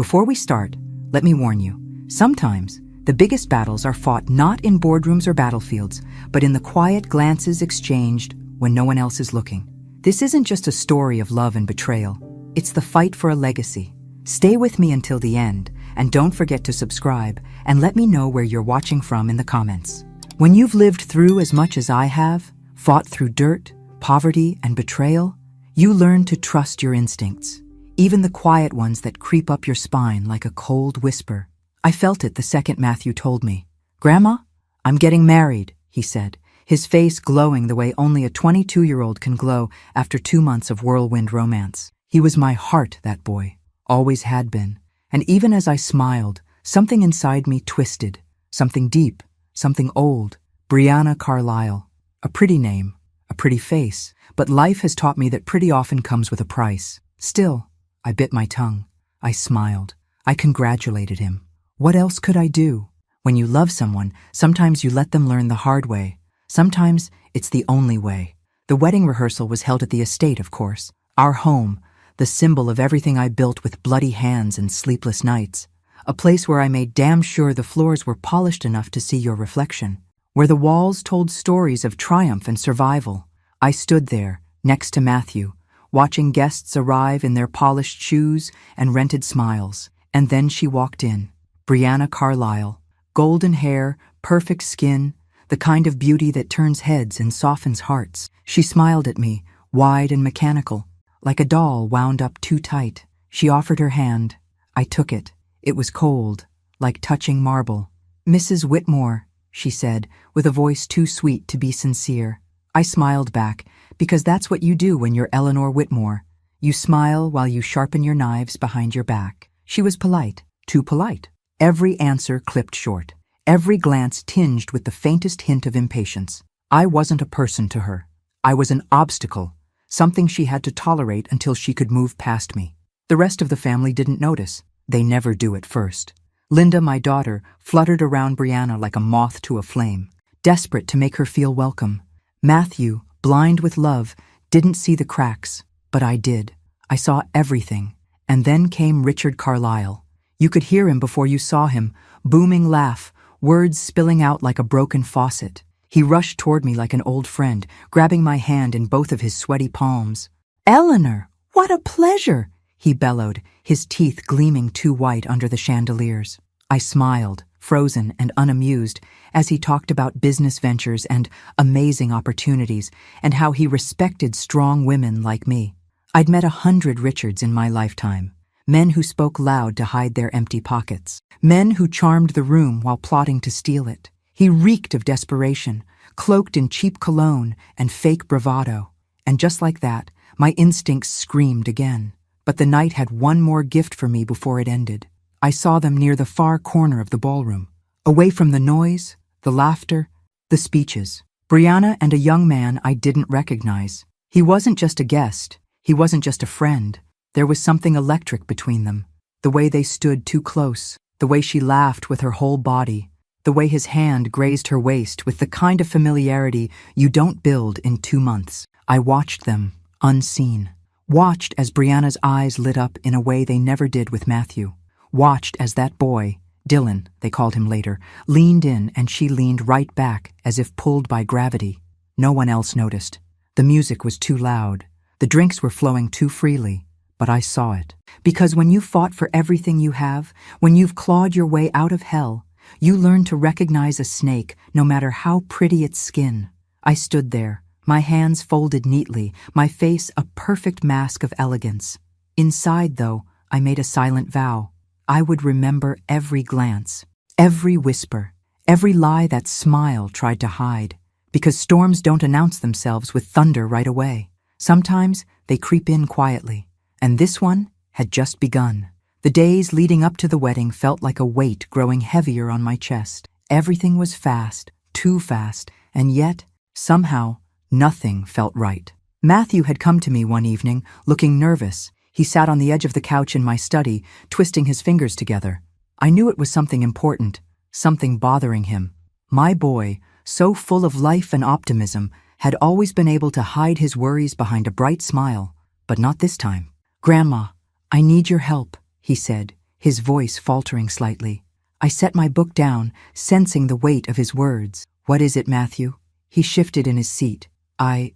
Before we start, let me warn you, sometimes the biggest battles are fought not in boardrooms or battlefields, but in the quiet glances exchanged when no one else is looking. This isn't just a story of love and betrayal. It's the fight for a legacy. Stay with me until the end, and don't forget to subscribe and let me know where you're watching from in the comments. When you've lived through as much as I have, fought through dirt, poverty, and betrayal, you learn to trust your instincts, even the quiet ones that creep up your spine like a cold whisper. I felt it the second Matthew told me. "Grandma, I'm getting married," he said, his face glowing the way only a 22-year-old can glow after 2 months of whirlwind romance. He was my heart, that boy, always had been. And even as I smiled, something inside me twisted, something deep, something old. Brianna Carlisle. A pretty name, a pretty face, but life has taught me that pretty often comes with a price. Still, I bit my tongue. I smiled. I congratulated him. What else could I do? When you love someone, sometimes you let them learn the hard way. Sometimes it's the only way. The wedding rehearsal was held at the estate, of course. Our home, the symbol of everything I built with bloody hands and sleepless nights. A place where I made damn sure the floors were polished enough to see your reflection. Where the walls told stories of triumph and survival. I stood there, next to Matthew, watching guests arrive in their polished shoes and rented smiles. And then she walked in. Brianna Carlisle. Golden hair, perfect skin, the kind of beauty that turns heads and softens hearts. She smiled at me, wide and mechanical, like a doll wound up too tight. She offered her hand. I took it. It was cold, like touching marble. "Mrs. Whitmore," she said, with a voice too sweet to be sincere. I smiled back, because that's what you do when you're Eleanor Whitmore. You smile while you sharpen your knives behind your back. She was polite, too polite. Every answer clipped short, every glance tinged with the faintest hint of impatience. I wasn't a person to her. I was an obstacle, something she had to tolerate until she could move past me. The rest of the family didn't notice. They never do at first. Linda, my daughter, fluttered around Brianna like a moth to a flame, desperate to make her feel welcome. Matthew, blind with love, didn't see the cracks, but I did. I saw everything. And then came Richard Carlisle. You could hear him before you saw him, booming laugh, words spilling out like a broken faucet. He rushed toward me like an old friend, grabbing my hand in both of his sweaty palms. "Eleanor, what a pleasure!" he bellowed, his teeth gleaming too white under the chandeliers. I smiled, frozen and unamused, as he talked about business ventures and amazing opportunities, and how he respected strong women like me. I'd met 100 Richards in my lifetime. Men who spoke loud to hide their empty pockets. Men who charmed the room while plotting to steal it. He reeked of desperation, cloaked in cheap cologne and fake bravado. And just like that, my instincts screamed again. But the night had one more gift for me before it ended. I saw them near the far corner of the ballroom, away from the noise, the laughter, the speeches. Brianna and a young man I didn't recognize. He wasn't just a guest. He wasn't just a friend. There was something electric between them. The way they stood too close, the way she laughed with her whole body, the way his hand grazed her waist with the kind of familiarity you don't build in 2 months. I watched them, unseen. Watched as Brianna's eyes lit up in a way they never did with Matthew. Watched as that boy, Dylan, they called him later, leaned in and she leaned right back as if pulled by gravity. No one else noticed. The music was too loud. The drinks were flowing too freely. But I saw it. Because when you fought for everything you have, when you've clawed your way out of hell, you learn to recognize a snake no matter how pretty its skin. I stood there, my hands folded neatly, my face a perfect mask of elegance. Inside, though, I made a silent vow. I would remember every glance, every whisper, every lie that smile tried to hide. Because storms don't announce themselves with thunder right away. Sometimes they creep in quietly. And this one had just begun. The days leading up to the wedding felt like a weight growing heavier on my chest. Everything was fast, too fast, and yet, somehow, nothing felt right. Matthew had come to me one evening, looking nervous. He sat on the edge of the couch in my study, twisting his fingers together. I knew it was something important, something bothering him. My boy, so full of life and optimism, had always been able to hide his worries behind a bright smile, but not this time. "Grandma, I need your help," he said, his voice faltering slightly. I set my book down, sensing the weight of his words. "What is it, Matthew?" He shifted in his seat. I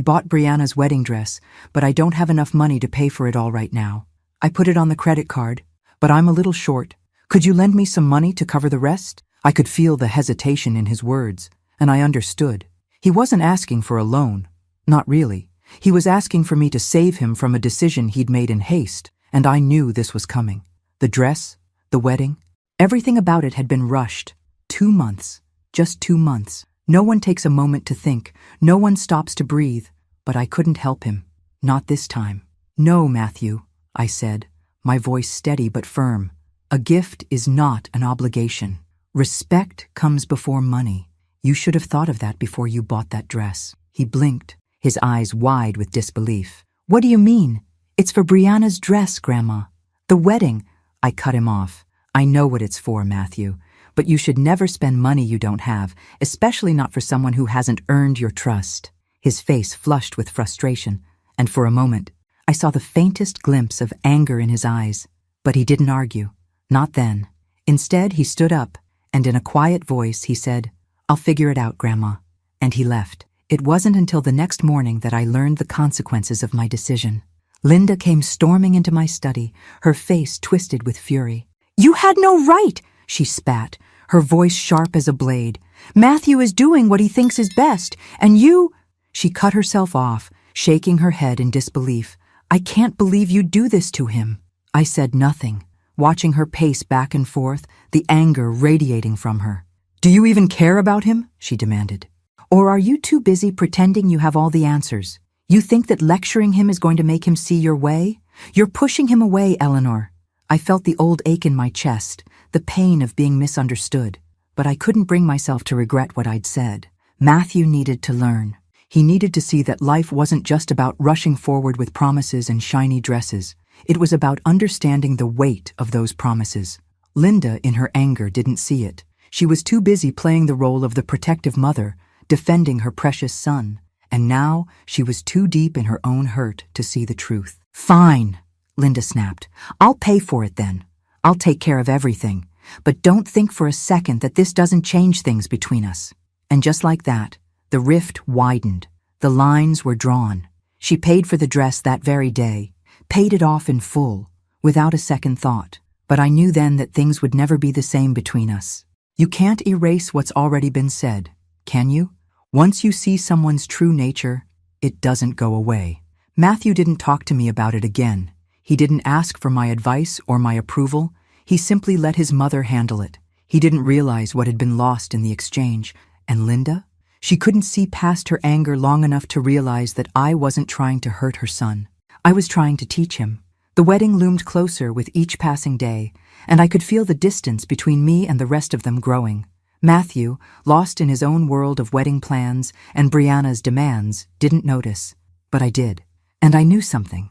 bought Brianna's wedding dress, but I don't have enough money to pay for it all right now. I put it on the credit card, but I'm a little short. Could you lend me some money to cover the rest?" I could feel the hesitation in his words, and I understood. He wasn't asking for a loan. Not really. He was asking for me to save him from a decision he'd made in haste, and I knew this was coming. The dress, the wedding, everything about it had been rushed. 2 months. Just 2 months. No one takes a moment to think. No one stops to breathe. But I couldn't help him. Not this time. "No, Matthew," I said, my voice steady but firm. "A gift is not an obligation. Respect comes before money. You should have thought of that before you bought that dress." He blinked, his eyes wide with disbelief. "What do you mean? It's for Brianna's dress, Grandma. The wedding." I cut him off. "I know what it's for, Matthew. But you should never spend money you don't have, especially not for someone who hasn't earned your trust." His face flushed with frustration, and for a moment, I saw the faintest glimpse of anger in his eyes. But he didn't argue. Not then. Instead, he stood up, and in a quiet voice, he said, "I'll figure it out, Grandma." And he left. It wasn't until the next morning that I learned the consequences of my decision. Linda came storming into my study, her face twisted with fury. "You had no right!" she spat, her voice sharp as a blade. "Matthew is doing what he thinks is best, and you—" She cut herself off, shaking her head in disbelief. "I can't believe you'd do this to him." I said nothing, watching her pace back and forth, the anger radiating from her. "Do you even care about him?" she demanded. "Or are you too busy pretending you have all the answers? You think that lecturing him is going to make him see your way? You're pushing him away, Eleanor." I felt the old ache in my chest, the pain of being misunderstood, but I couldn't bring myself to regret what I'd said. Matthew needed to learn. He needed to see that life wasn't just about rushing forward with promises and shiny dresses. It was about understanding the weight of those promises. Linda, in her anger, didn't see it. She was too busy playing the role of the protective mother, defending her precious son. And now she was too deep in her own hurt to see the truth. "Fine," Linda snapped. "I'll pay for it then. I'll take care of everything. But don't think for a second that this doesn't change things between us." And just like that, the rift widened. The lines were drawn. She paid for the dress that very day, paid it off in full, without a second thought. But I knew then that things would never be the same between us. You can't erase what's already been said, can you? Once you see someone's true nature, it doesn't go away. Matthew didn't talk to me about it again. He didn't ask for my advice or my approval. He simply let his mother handle it. He didn't realize what had been lost in the exchange. And Linda? She couldn't see past her anger long enough to realize that I wasn't trying to hurt her son. I was trying to teach him. The wedding loomed closer with each passing day, and I could feel the distance between me and the rest of them growing. Matthew, lost in his own world of wedding plans and Brianna's demands, didn't notice. But I did. And I knew something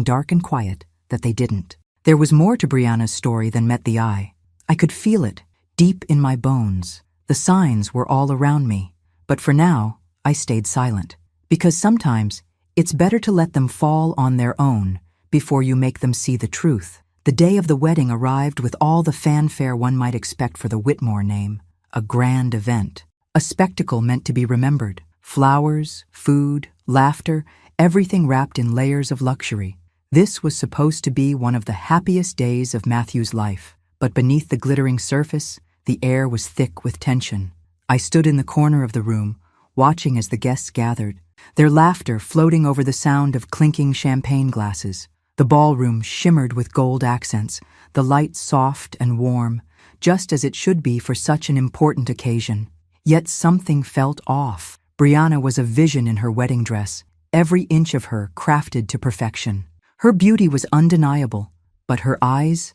dark and quiet, that they didn't. There was more to Brianna's story than met the eye. I could feel it, deep in my bones. The signs were all around me. But for now, I stayed silent. Because sometimes, it's better to let them fall on their own before you make them see the truth. The day of the wedding arrived with all the fanfare one might expect for the Whitmore name. A grand event. A spectacle meant to be remembered. Flowers, food, laughter, everything wrapped in layers of luxury. This was supposed to be one of the happiest days of Matthew's life. But beneath the glittering surface, the air was thick with tension. I stood in the corner of the room, watching as the guests gathered, their laughter floating over the sound of clinking champagne glasses. The ballroom shimmered with gold accents, the light soft and warm, just as it should be for such an important occasion. Yet something felt off. Brianna was a vision in her wedding dress, every inch of her crafted to perfection. Her beauty was undeniable, but her eyes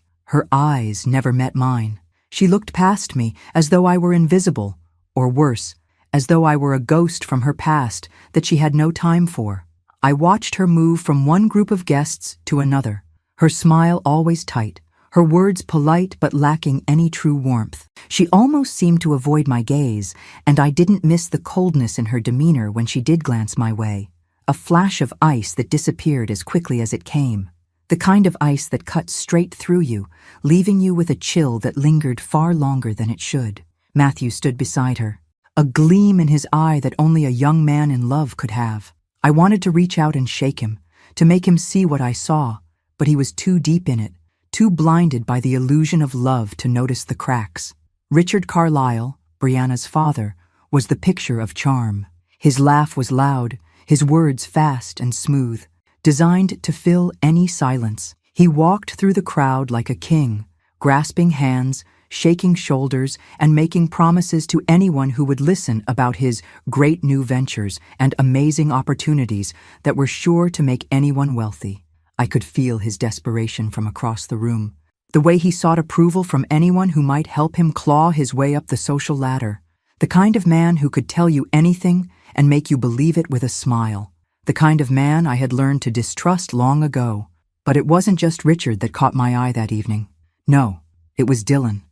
never met mine. She looked past me as though I were invisible, or worse, as though I were a ghost from her past that she had no time for. I watched her move from one group of guests to another, her smile always tight, her words polite but lacking any true warmth. She almost seemed to avoid my gaze, and I didn't miss the coldness in her demeanor when she did glance my way, a flash of ice that disappeared as quickly as it came. The kind of ice that cuts straight through you, leaving you with a chill that lingered far longer than it should. Matthew stood beside her, a gleam in his eye that only a young man in love could have. I wanted to reach out and shake him, to make him see what I saw, but he was too deep in it, too blinded by the illusion of love to notice the cracks. Richard Carlyle, Brianna's father, was the picture of charm. His laugh was loud, his words fast and smooth, designed to fill any silence. He walked through the crowd like a king, grasping hands, shaking shoulders, and making promises to anyone who would listen about his great new ventures and amazing opportunities that were sure to make anyone wealthy. I could feel his desperation from across the room, the way he sought approval from anyone who might help him claw his way up the social ladder, the kind of man who could tell you anything and make you believe it with a smile, the kind of man I had learned to distrust long ago. But it wasn't just Richard that caught my eye that evening. No, it was Dylan.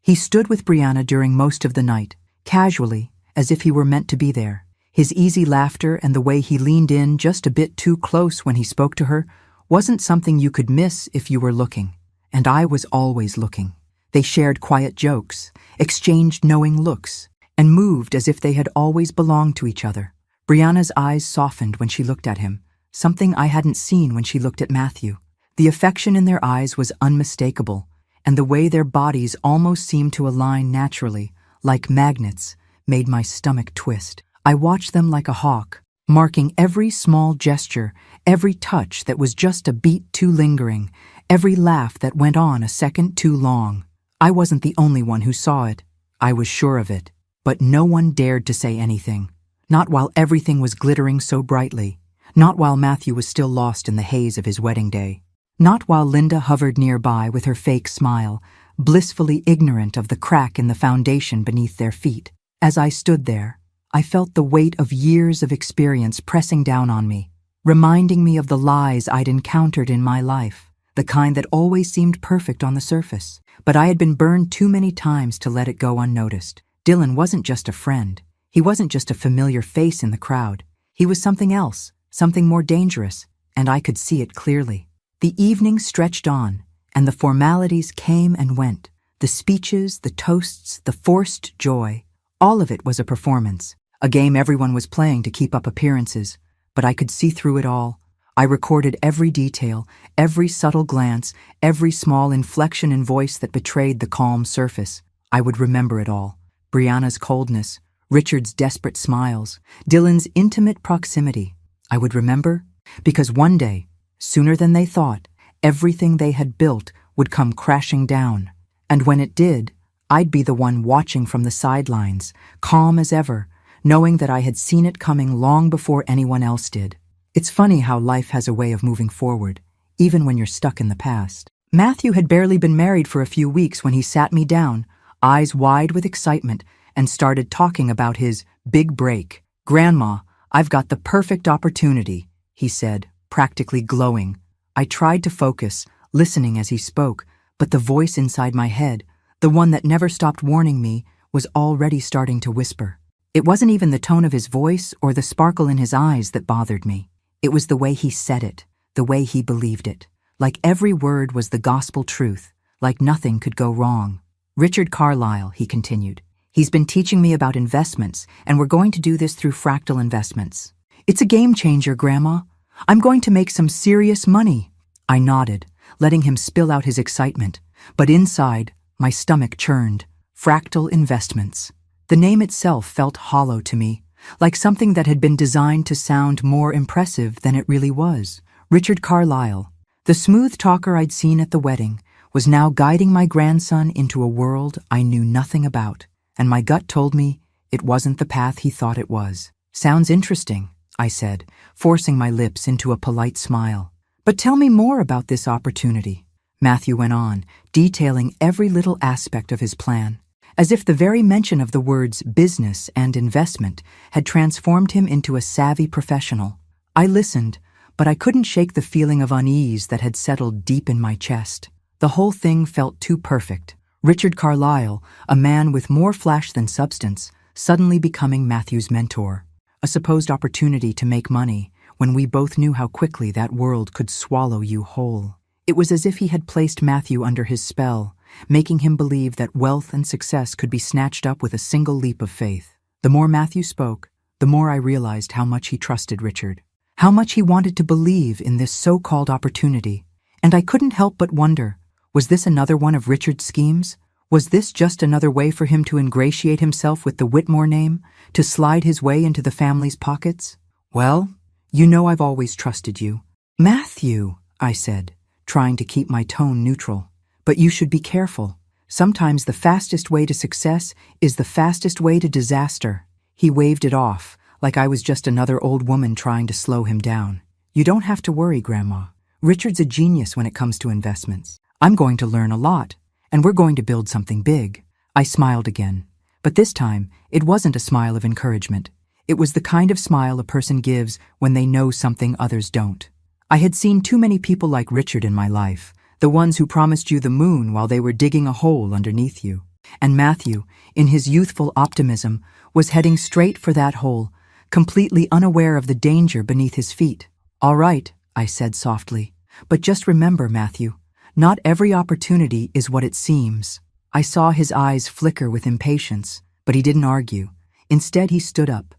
He stood with Brianna during most of the night, casually, as if he were meant to be there. His easy laughter and the way he leaned in just a bit too close when he spoke to her wasn't something you could miss if you were looking. And I was always looking. They shared quiet jokes, exchanged knowing looks, and moved as if they had always belonged to each other. Brianna's eyes softened when she looked at him, something I hadn't seen when she looked at Matthew. The affection in their eyes was unmistakable, and the way their bodies almost seemed to align naturally, like magnets, made my stomach twist. I watched them like a hawk, marking every small gesture, every touch that was just a beat too lingering, every laugh that went on a second too long. I wasn't the only one who saw it. I was sure of it. But no one dared to say anything. Not while everything was glittering so brightly. Not while Matthew was still lost in the haze of his wedding day. Not while Linda hovered nearby with her fake smile, blissfully ignorant of the crack in the foundation beneath their feet. As I stood there, I felt the weight of years of experience pressing down on me, reminding me of the lies I'd encountered in my life, the kind that always seemed perfect on the surface. But I had been burned too many times to let it go unnoticed. Dylan wasn't just a friend. He wasn't just a familiar face in the crowd. He was something else, something more dangerous, and I could see it clearly. The evening stretched on, and the formalities came and went. The speeches, the toasts, the forced joy. All of it was a performance, a game everyone was playing to keep up appearances. But I could see through it all. I recorded every detail, every subtle glance, every small inflection in voice that betrayed the calm surface. I would remember it all. Brianna's coldness, Richard's desperate smiles, Dylan's intimate proximity. I would remember because one day, sooner than they thought, everything they had built would come crashing down. And when it did, I'd be the one watching from the sidelines, calm as ever, knowing that I had seen it coming long before anyone else did. It's funny how life has a way of moving forward, even when you're stuck in the past. Matthew had barely been married for a few weeks when he sat me down, eyes wide with excitement, and started talking about his big break. "Grandma, I've got the perfect opportunity," he said, practically glowing. I tried to focus, listening as he spoke, but the voice inside my head, the one that never stopped warning me, was already starting to whisper. It wasn't even the tone of his voice or the sparkle in his eyes that bothered me. It was the way he said it, the way he believed it. Like every word was the gospel truth, like nothing could go wrong. "Richard Carlyle," he continued. "He's been teaching me about investments, and we're going to do this through fractal investments. It's a game changer, Grandma. I'm going to make some serious money." I nodded, letting him spill out his excitement, but inside, my stomach churned. Fractal investments. The name itself felt hollow to me, like something that had been designed to sound more impressive than it really was. Richard Carlyle, the smooth talker I'd seen at the wedding, was now guiding my grandson into a world I knew nothing about, and my gut told me it wasn't the path he thought it was. "Sounds interesting," I said, forcing my lips into a polite smile. "But tell me more about this opportunity," Matthew went on, detailing every little aspect of his plan, as if the very mention of the words business and investment had transformed him into a savvy professional. I listened, but I couldn't shake the feeling of unease that had settled deep in my chest. The whole thing felt too perfect. Richard Carlyle, a man with more flash than substance, suddenly becoming Matthew's mentor. A supposed opportunity to make money, when we both knew how quickly that world could swallow you whole. It was as if he had placed Matthew under his spell, making him believe that wealth and success could be snatched up with a single leap of faith. The more Matthew spoke, the more I realized how much he trusted Richard, how much he wanted to believe in this so-called opportunity. And I couldn't help but wonder, was this another one of Richard's schemes? Was this just another way for him to ingratiate himself with the Whitmore name, to slide his way into the family's pockets? Well, you know I've always trusted you. Matthew, I said, trying to keep my tone neutral. But you should be careful. Sometimes the fastest way to success is the fastest way to disaster. He waved it off, like I was just another old woman trying to slow him down. You don't have to worry, Grandma. Richard's a genius when it comes to investments. I'm going to learn a lot, and we're going to build something big. I smiled again. But this time, it wasn't a smile of encouragement. It was the kind of smile a person gives when they know something others don't. I had seen too many people like Richard in my life, the ones who promised you the moon while they were digging a hole underneath you. And Matthew, in his youthful optimism, was heading straight for that hole, completely unaware of the danger beneath his feet. All right, I said softly, but just remember, Matthew, not every opportunity is what it seems. I saw his eyes flicker with impatience, but he didn't argue. Instead, he stood up,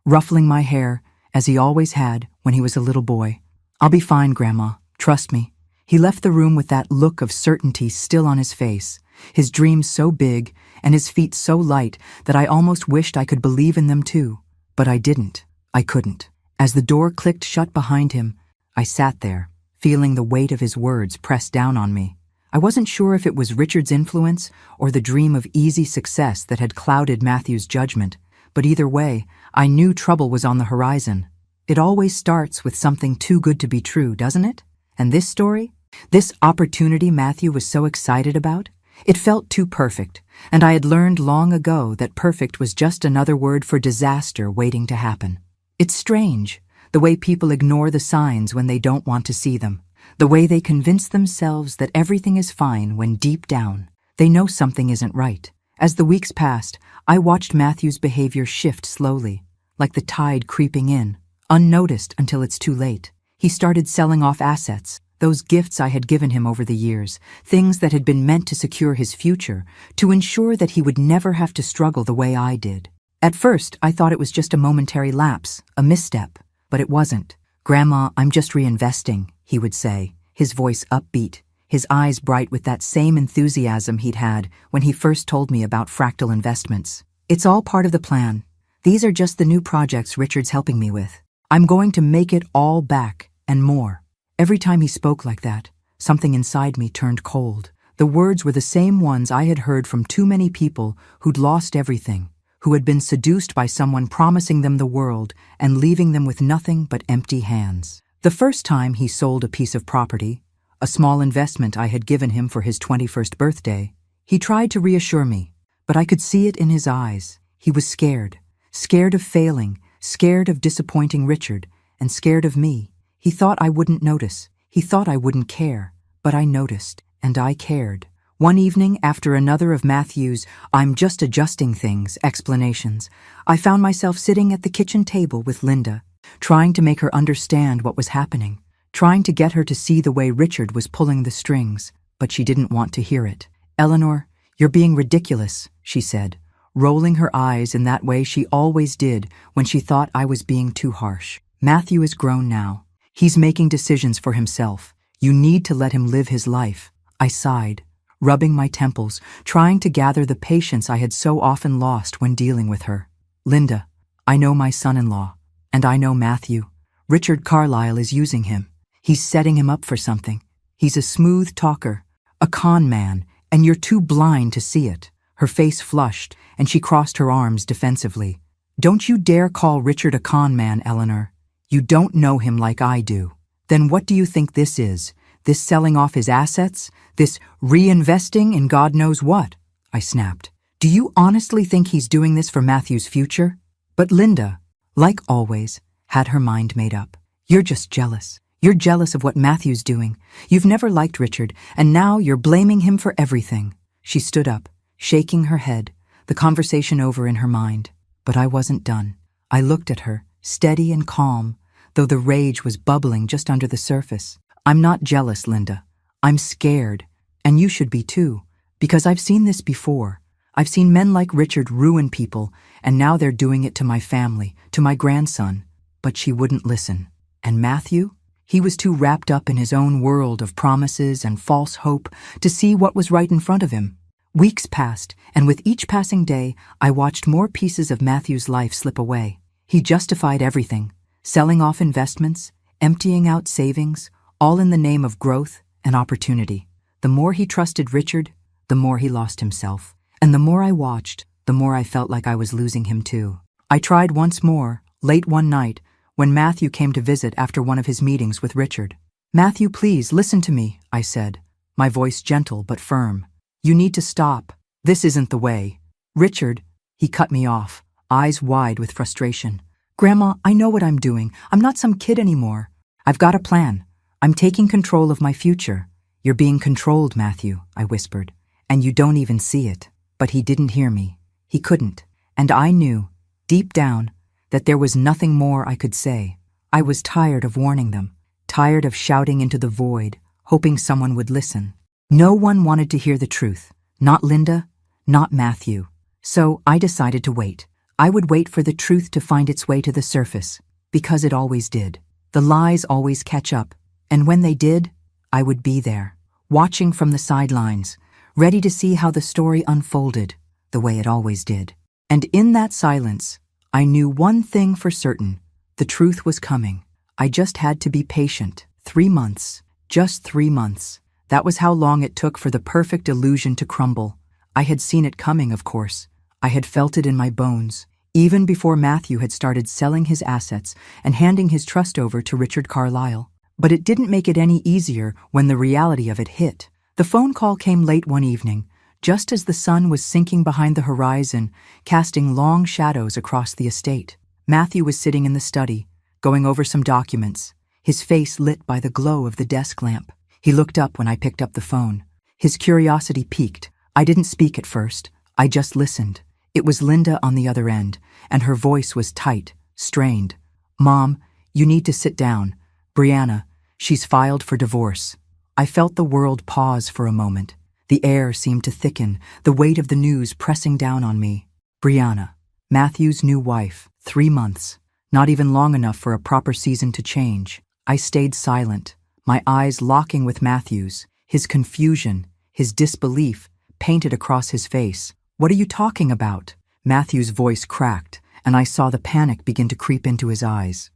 ruffling my hair, as he always had when he was a little boy. I'll be fine, Grandma, trust me. He left the room with that look of certainty still on his face, his dreams so big and his feet so light that I almost wished I could believe in them too. But I didn't. I couldn't. As the door clicked shut behind him, I sat there, feeling the weight of his words press down on me. I wasn't sure if it was Richard's influence or the dream of easy success that had clouded Matthew's judgment, but either way, I knew trouble was on the horizon. It always starts with something too good to be true, doesn't it? And this story? This opportunity Matthew was so excited about? It felt too perfect, and I had learned long ago that perfect was just another word for disaster waiting to happen. It's strange, the way people ignore the signs when they don't want to see them, the way they convince themselves that everything is fine when deep down, they know something isn't right. As the weeks passed, I watched Matthew's behavior shift slowly, like the tide creeping in, unnoticed until it's too late. He started selling off assets, those gifts I had given him over the years, things that had been meant to secure his future, to ensure that he would never have to struggle the way I did. At first, I thought it was just a momentary lapse, a misstep, but it wasn't. Grandma, I'm just reinvesting, he would say, his voice upbeat, his eyes bright with that same enthusiasm he'd had when he first told me about fractal investments. It's all part of the plan. These are just the new projects Richard's helping me with. I'm going to make it all back, and more. Every time he spoke like that, something inside me turned cold. The words were the same ones I had heard from too many people who'd lost everything, who had been seduced by someone promising them the world and leaving them with nothing but empty hands. The first time he sold a piece of property, a small investment I had given him for his 21st birthday, he tried to reassure me, but I could see it in his eyes. He was scared, scared of failing, scared of disappointing Richard, and scared of me. He thought I wouldn't notice. He thought I wouldn't care. But I noticed, and I cared. One evening, after another of Matthew's "I'm just adjusting things" explanations, I found myself sitting at the kitchen table with Linda, trying to make her understand what was happening, trying to get her to see the way Richard was pulling the strings, but she didn't want to hear it. "Eleanor, you're being ridiculous," she said, rolling her eyes in that way she always did when she thought I was being too harsh. "Matthew is grown now. He's making decisions for himself. You need to let him live his life." I sighed, rubbing my temples, trying to gather the patience I had so often lost when dealing with her. "Linda, I know my son-in-law, and I know Matthew. Richard Carlyle is using him. He's setting him up for something. He's a smooth talker, a con man, and you're too blind to see it." Her face flushed, and she crossed her arms defensively. "Don't you dare call Richard a con man, Eleanor. You don't know him like I do. Then what do you think this is? This selling off his assets? This reinvesting in God knows what?" I snapped. "Do you honestly think he's doing this for Matthew's future?" But Linda, like always, had her mind made up. "You're just jealous. You're jealous of what Matthew's doing. You've never liked Richard, and now you're blaming him for everything." She stood up, shaking her head, the conversation over in her mind. But I wasn't done. I looked at her, steady and calm, though the rage was bubbling just under the surface. I'm not jealous, Linda. I'm scared, and you should be too, because I've seen this before. I've seen men like Richard ruin people, and now they're doing it to my family, to my grandson. But she wouldn't listen. And Matthew? He was too wrapped up in his own world of promises and false hope to see what was right in front of him. Weeks passed, and with each passing day, I watched more pieces of Matthew's life slip away. He justified everything, selling off investments, emptying out savings, all in the name of growth and opportunity. The more he trusted Richard, the more he lost himself. And the more I watched, the more I felt like I was losing him too. I tried once more, late one night, when Matthew came to visit after one of his meetings with Richard. "Matthew, please, listen to me," I said, my voice gentle but firm. "You need to stop. This isn't the way." "Richard," he cut me off, eyes wide with frustration. "Grandma, I know what I'm doing. I'm not some kid anymore. I've got a plan. I'm taking control of my future." "You're being controlled, Matthew," I whispered, "and you don't even see it." But he didn't hear me. He couldn't. And I knew, deep down, that there was nothing more I could say. I was tired of warning them, tired of shouting into the void, hoping someone would listen. No one wanted to hear the truth. Not Linda, not Matthew. So I decided to wait. I would wait for the truth to find its way to the surface, because it always did. The lies always catch up, and when they did, I would be there, watching from the sidelines, ready to see how the story unfolded, the way it always did. And in that silence, I knew one thing for certain. The truth was coming. I just had to be patient. 3 months. Just 3 months. That was how long it took for the perfect illusion to crumble. I had seen it coming, of course. I had felt it in my bones, even before Matthew had started selling his assets and handing his trust over to Richard Carlisle. But it didn't make it any easier when the reality of it hit. The phone call came late one evening, just as the sun was sinking behind the horizon, casting long shadows across the estate. Matthew was sitting in the study, going over some documents, his face lit by the glow of the desk lamp. He looked up when I picked up the phone. His curiosity piqued. I didn't speak at first. I just listened. It was Linda on the other end, and her voice was tight, strained. "Mom, you need to sit down. Brianna, she's filed for divorce." I felt the world pause for a moment. The air seemed to thicken, the weight of the news pressing down on me. Brianna, Matthew's new wife, 3 months. Not even long enough for a proper season to change. I stayed silent, my eyes locking with Matthew's, his confusion, his disbelief painted across his face. "What are you talking about?" Matthew's voice cracked, and I saw the panic begin to creep into his eyes.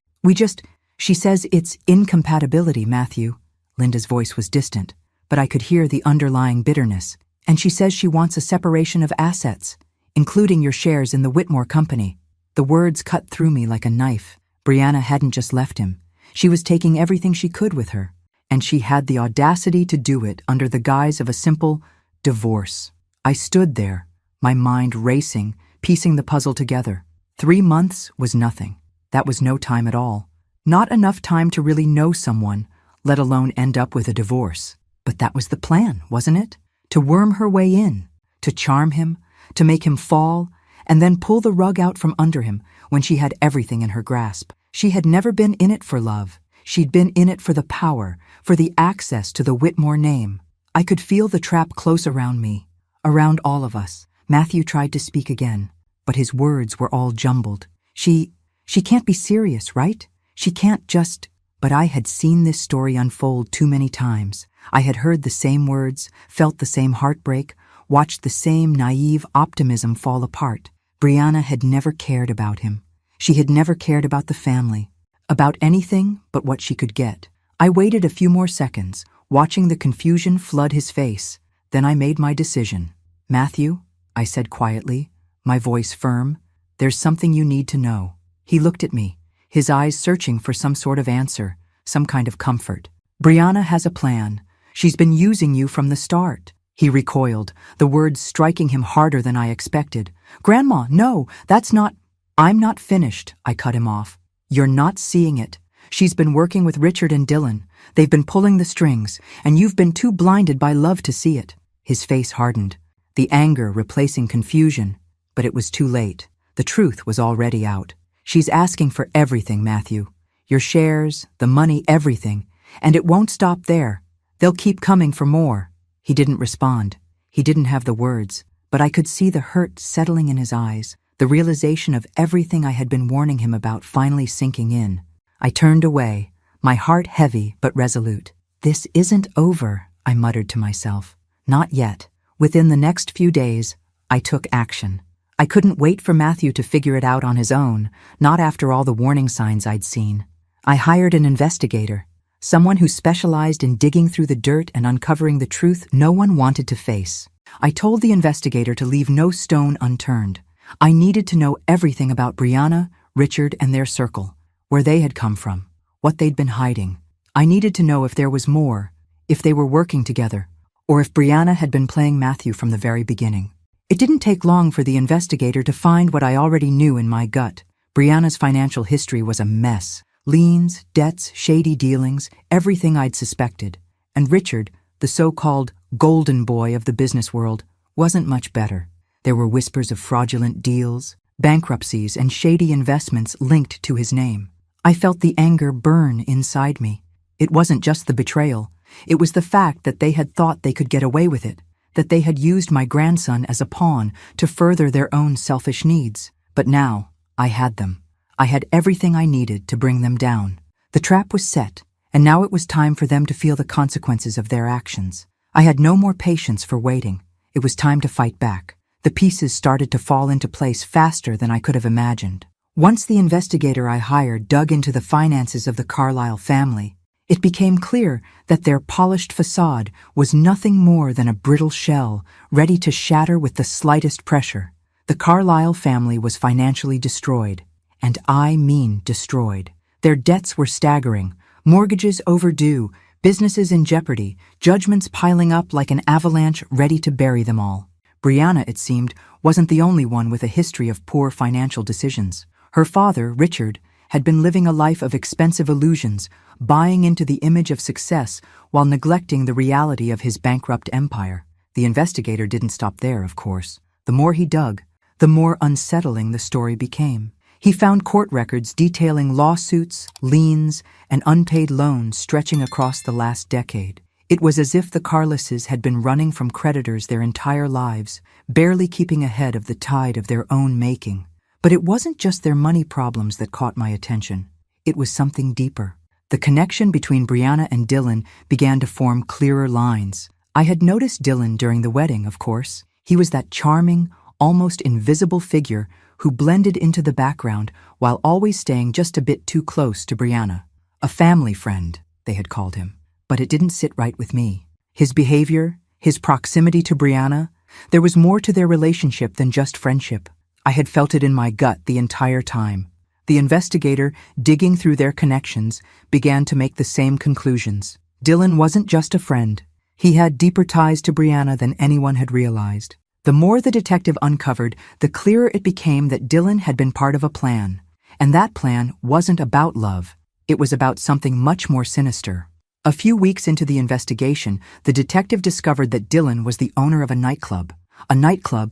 She says it's incompatibility, Matthew." Linda's voice was distant, but I could hear the underlying bitterness. "And she says she wants a separation of assets, including your shares in the Whitmore Company." The words cut through me like a knife. Brianna hadn't just left him. She was taking everything she could with her, and she had the audacity to do it under the guise of a simple divorce. I stood there, my mind racing, piecing the puzzle together. 3 months was nothing. That was no time at all. Not enough time to really know someone, let alone end up with a divorce. But that was the plan, wasn't it? To worm her way in, to charm him, to make him fall, and then pull the rug out from under him when she had everything in her grasp. She had never been in it for love. She'd been in it for the power, for the access to the Whitmore name. I could feel the trap close around me, around all of us. Matthew tried to speak again, but his words were all jumbled. She can't be serious, right? She can't just... But I had seen this story unfold too many times. I had heard the same words, felt the same heartbreak, watched the same naive optimism fall apart. Brianna had never cared about him. She had never cared about the family, about anything but what she could get. I waited a few more seconds, watching the confusion flood his face. Then I made my decision. "Matthew," I said quietly, my voice firm, "there's something you need to know." He looked at me, his eyes searching for some sort of answer, some kind of comfort. "Brianna has a plan. She's been using you from the start." He recoiled, the words striking him harder than I expected. "Grandma, no, that's not..." "I'm not finished," I cut him off. "You're not seeing it. She's been working with Richard and Dylan. They've been pulling the strings, and you've been too blinded by love to see it." His face hardened, the anger replacing confusion. But it was too late. The truth was already out. "She's asking for everything, Matthew. Your shares, the money, everything. And it won't stop there. They'll keep coming for more." He didn't respond. He didn't have the words, but I could see the hurt settling in his eyes, the realization of everything I had been warning him about finally sinking in. I turned away, my heart heavy but resolute. "This isn't over," I muttered to myself. Not yet. Within the next few days, I took action. I couldn't wait for Matthew to figure it out on his own, not after all the warning signs I'd seen. I hired an investigator, someone who specialized in digging through the dirt and uncovering the truth no one wanted to face. I told the investigator to leave no stone unturned. I needed to know everything about Brianna, Richard, and their circle, where they had come from, what they'd been hiding. I needed to know if there was more, if they were working together, or if Brianna had been playing Matthew from the very beginning. It didn't take long for the investigator to find what I already knew in my gut. Brianna's financial history was a mess. Liens, debts, shady dealings, everything I'd suspected. And Richard, the so-called golden boy of the business world, wasn't much better. There were whispers of fraudulent deals, bankruptcies, and shady investments linked to his name. I felt the anger burn inside me. It wasn't just the betrayal. It was the fact that they had thought they could get away with it, that they had used my grandson as a pawn to further their own selfish needs. But now, I had them. I had everything I needed to bring them down. The trap was set, and now it was time for them to feel the consequences of their actions. I had no more patience for waiting. It was time to fight back. The pieces started to fall into place faster than I could have imagined. Once the investigator I hired dug into the finances of the Carlyle family, it became clear that their polished facade was nothing more than a brittle shell, ready to shatter with the slightest pressure. The Carlyle family was financially destroyed, and I mean destroyed. Their debts were staggering, mortgages overdue, businesses in jeopardy, judgments piling up like an avalanche ready to bury them all. Brianna, it seemed, wasn't the only one with a history of poor financial decisions. Her father, Richard, had been living a life of expensive illusions, buying into the image of success while neglecting the reality of his bankrupt empire. The investigator didn't stop there, of course. The more he dug, the more unsettling the story became. He found court records detailing lawsuits, liens, and unpaid loans stretching across the last decade. It was as if the Carlises had been running from creditors their entire lives, barely keeping ahead of the tide of their own making. But it wasn't just their money problems that caught my attention. It was something deeper. The connection between Brianna and Dylan began to form clearer lines. I had noticed Dylan during the wedding, of course. He was that charming, almost invisible figure who blended into the background while always staying just a bit too close to Brianna. A family friend, they had called him. But it didn't sit right with me. His behavior, his proximity to Brianna, there was more to their relationship than just friendship. I had felt it in my gut the entire time. The investigator, digging through their connections, began to make the same conclusions. Dylan wasn't just a friend. He had deeper ties to Brianna than anyone had realized. The more the detective uncovered, the clearer it became that Dylan had been part of a plan. And that plan wasn't about love. It was about something much more sinister. A few weeks into the investigation, the detective discovered that Dylan was the owner of a nightclub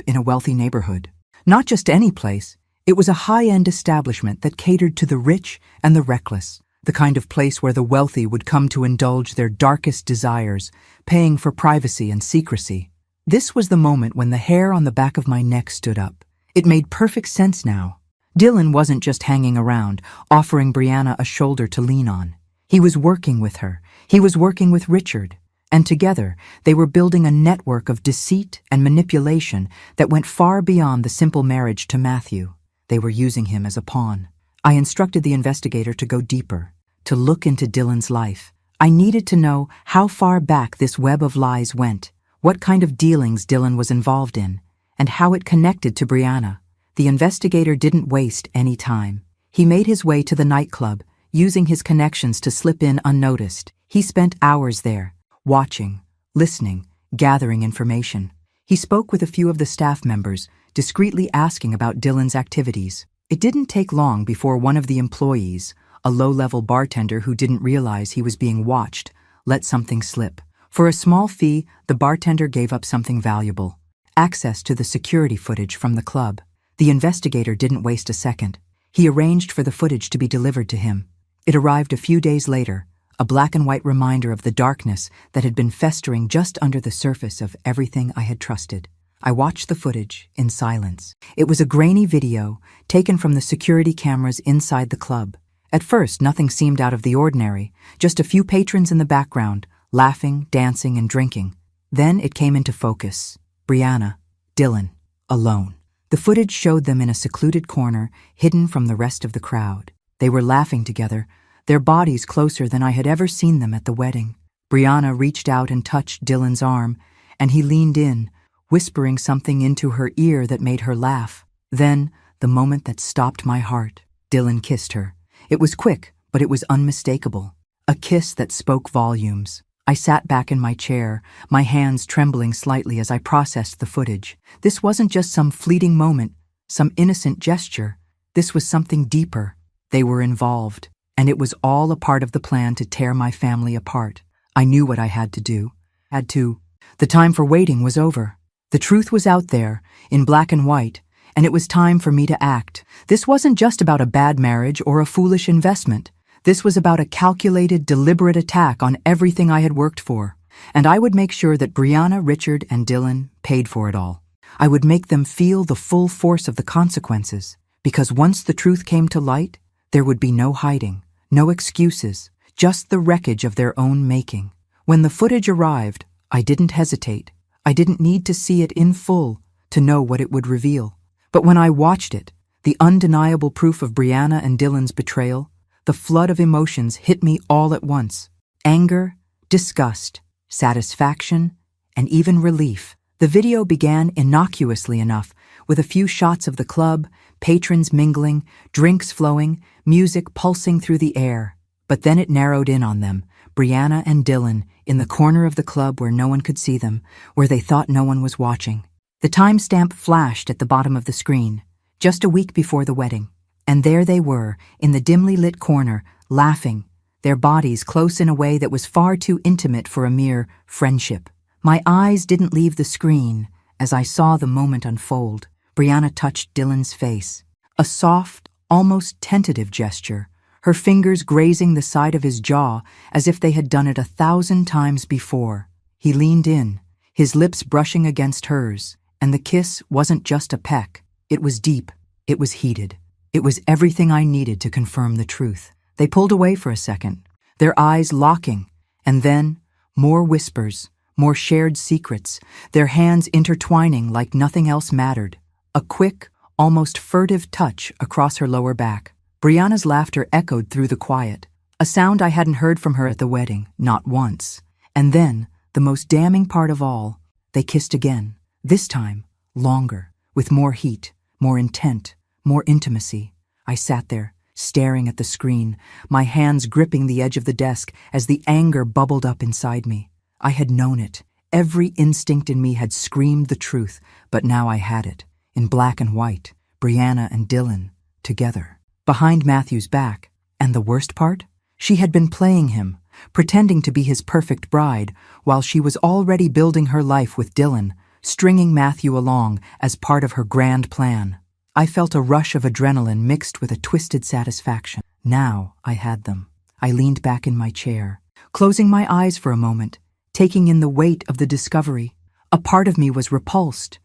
in a wealthy neighborhood. Not just any place, it was a high-end establishment that catered to the rich and the reckless, the kind of place where the wealthy would come to indulge their darkest desires, paying for privacy and secrecy. This was the moment when the hair on the back of my neck stood up. It made perfect sense now. Dylan wasn't just hanging around, offering Brianna a shoulder to lean on. He was working with her. He was working with Richard. And together, they were building a network of deceit and manipulation that went far beyond the simple marriage to Matthew. They were using him as a pawn. I instructed the investigator to go deeper, to look into Dylan's life. I needed to know how far back this web of lies went, what kind of dealings Dylan was involved in, and how it connected to Brianna. The investigator didn't waste any time. He made his way to the nightclub, using his connections to slip in unnoticed. He spent hours there, watching, listening, gathering information. He spoke with a few of the staff members, discreetly asking about Dylan's activities. It didn't take long before one of the employees, a low-level bartender who didn't realize he was being watched, let something slip. For a small fee, the bartender gave up something valuable: access to the security footage from the club. The investigator didn't waste a second. He arranged for the footage to be delivered to him. It arrived a few days later, a black and white reminder of the darkness that had been festering just under the surface of everything I had trusted. I watched the footage in silence. It was a grainy video taken from the security cameras inside the club. At first, nothing seemed out of the ordinary, just a few patrons in the background, laughing, dancing, and drinking. Then it came into focus. Brianna, Dylan, alone. The footage showed them in a secluded corner, hidden from the rest of the crowd. They were laughing together, their bodies closer than I had ever seen them at the wedding. Brianna reached out and touched Dylan's arm, and he leaned in, whispering something into her ear that made her laugh. Then, the moment that stopped my heart, Dylan kissed her. It was quick, but it was unmistakable. A kiss that spoke volumes. I sat back in my chair, my hands trembling slightly as I processed the footage. This wasn't just some fleeting moment, some innocent gesture. This was something deeper. They were involved, and it was all a part of the plan to tear my family apart. I knew what I had to do. The time for waiting was over. The truth was out there, in black and white, and it was time for me to act. This wasn't just about a bad marriage or a foolish investment. This was about a calculated, deliberate attack on everything I had worked for. And I would make sure that Brianna, Richard, and Dylan paid for it all. I would make them feel the full force of the consequences, because once the truth came to light, there would be no hiding, no excuses, just the wreckage of their own making. When the footage arrived, I didn't hesitate. I didn't need to see it in full to know what it would reveal. But when I watched it, the undeniable proof of Brianna and Dylan's betrayal, the flood of emotions hit me all at once. Anger, disgust, satisfaction, and even relief. The video began innocuously enough, with a few shots of the club, patrons mingling, drinks flowing, music pulsing through the air. But then it narrowed in on them, Brianna and Dylan, in the corner of the club where no one could see them, where they thought no one was watching. The timestamp flashed at the bottom of the screen, just a week before the wedding. And there they were, in the dimly lit corner, laughing, their bodies close in a way that was far too intimate for a mere friendship. My eyes didn't leave the screen as I saw the moment unfold. Brianna touched Dylan's face, a soft, almost tentative gesture, her fingers grazing the side of his jaw as if they had done it 1,000 times before. He leaned in, his lips brushing against hers, and the kiss wasn't just a peck. It was deep, it was heated. It was everything I needed to confirm the truth. They pulled away for a second, their eyes locking, and then more whispers, more shared secrets, their hands intertwining like nothing else mattered. A quick, almost furtive touch across her lower back. Brianna's laughter echoed through the quiet, a sound I hadn't heard from her at the wedding, not once. And then, the most damning part of all, they kissed again, this time, longer, with more heat, more intent, more intimacy. I sat there, staring at the screen, my hands gripping the edge of the desk as the anger bubbled up inside me. I had known it. Every instinct in me had screamed the truth, but now I had it, in black and white, Brianna and Dylan, together, behind Matthew's back. And the worst part? She had been playing him, pretending to be his perfect bride, while she was already building her life with Dylan, stringing Matthew along as part of her grand plan. I felt a rush of adrenaline mixed with a twisted satisfaction. Now I had them. I leaned back in my chair, closing my eyes for a moment, taking in the weight of the discovery. A part of me was repulsed